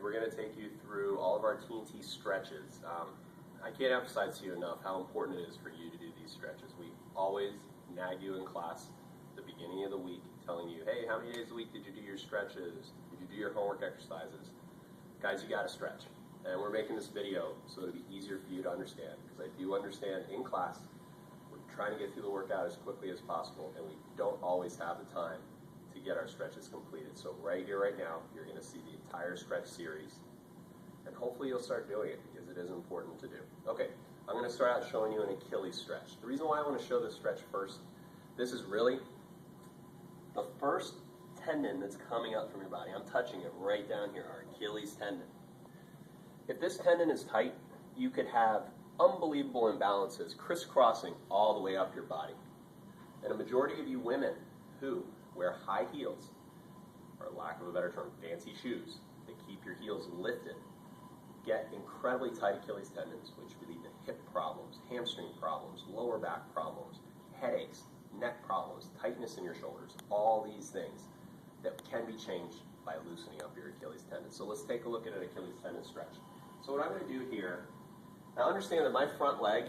we're going to take you through all of our TNT stretches. I can't emphasize to you enough how important it is for you to do these stretches. We always nag you in class at the beginning of the week, telling you, hey, how many days a week did you do your stretches? Did you do your homework exercises? Guys, you got to stretch. And we're making this video so it'll be easier for you to understand, because I do understand in class, we're trying to get through the workout as quickly as possible, and we don't always have the time to get our stretches completed. So right here, right now, you're going to see the entire stretch series, and hopefully you'll start doing it because it is important to do. Okay, I'm going to start out showing you an Achilles stretch. The reason why I want to show this stretch first, this is really the first tendon that's coming up from your body. I'm touching it right down here, our Achilles tendon. If this tendon is tight, you could have unbelievable imbalances crisscrossing all the way up your body. And a majority of you women who wear high heels, or lack of a better term, fancy shoes that keep your heels lifted, get incredibly tight Achilles tendons, which lead to hip problems, hamstring problems, lower back problems, headaches, neck problems, tightness in your shoulders, all these things that can be changed by loosening up your Achilles tendon. So let's take a look at an Achilles tendon stretch. So what I'm going to do here, now understand that my front leg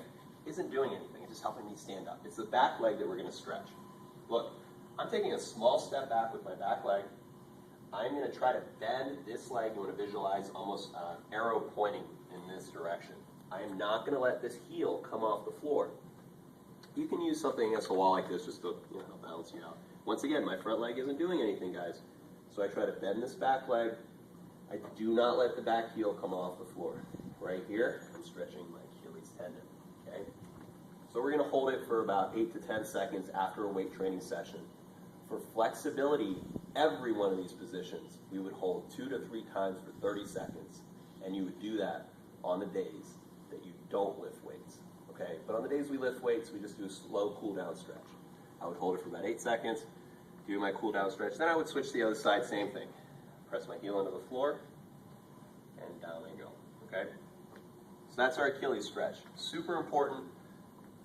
isn't doing anything, it's just helping me stand up. It's the back leg that we're going to stretch. Look, I'm taking a small step back with my back leg. I'm going to try to bend this leg. You want to visualize almost an arrow pointing in this direction. I am not going to let this heel come off the floor. You can use something against a wall like this just to balance you out. Once again, my front leg isn't doing anything, guys. So I try to bend this back leg. I do not let the back heel come off the floor. Right here, I'm stretching my Achilles tendon. Okay? So we're going to hold it for about 8 to 10 seconds after a weight training session. For flexibility, every one of these positions, we would hold 2 to 3 times for 30 seconds. And you would do that on the days that you don't lift weights. Okay? But on the days we lift weights, we just do a slow cool down stretch. I would hold it for about 8 seconds, do my cool down stretch. Then I would switch to the other side, same thing. Press my heel into the floor, and down I go. Okay? So that's our Achilles stretch. Super important.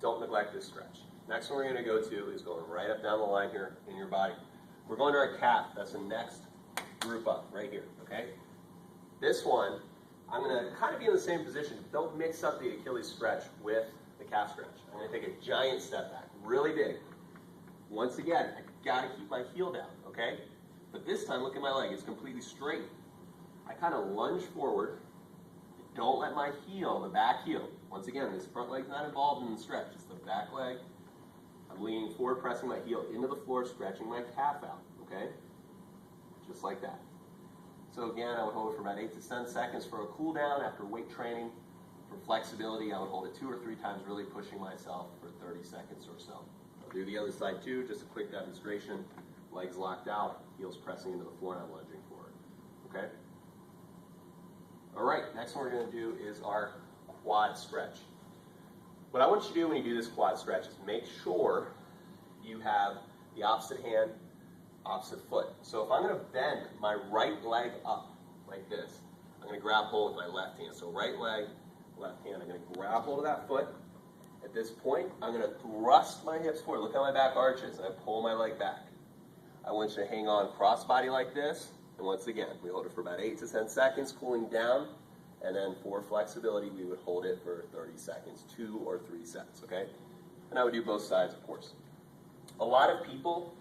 Don't neglect this stretch. Next one we're going to go to is going right up down the line here in your body. We're going to our calf. That's the next group up right here. Okay? This one, I'm going to kind of be in the same position. Don't mix up the Achilles stretch with the calf stretch. I'm going to take a giant step back, really big. Once again, I got to keep my heel down. Okay? But this time, look at my leg. It's completely straight. I kind of lunge forward. Don't let my heel, the back heel, once again, this front leg's not involved in the stretch. It's the back leg. I'm leaning forward, pressing my heel into the floor, stretching my calf out, okay? Just like that. So again, I would hold it for about 8 to 10 seconds for a cool down after weight training. For flexibility, I would hold it 2 or 3 times, really pushing myself for 30 seconds or so. I'll do the other side too, just a quick demonstration. Legs locked out, heels pressing into the floor, and I'm lunging forward. Okay? All right, next one we're going to do is our quad stretch. What I want you to do when you do this quad stretch is make sure you have the opposite hand, opposite foot. So if I'm going to bend my right leg up like this, I'm going to grab hold with my left hand. So right leg, left hand, I'm going to grab hold of that foot. At this point, I'm going to thrust my hips forward. Look how my back arches, and I pull my leg back. I want you to hang on crossbody like this, and once again, we hold it for about 8 to 10 seconds, cooling down, and then for flexibility, we would hold it for 30 seconds, 2 or 3 sets, okay? And I would do both sides, of course. A lot of people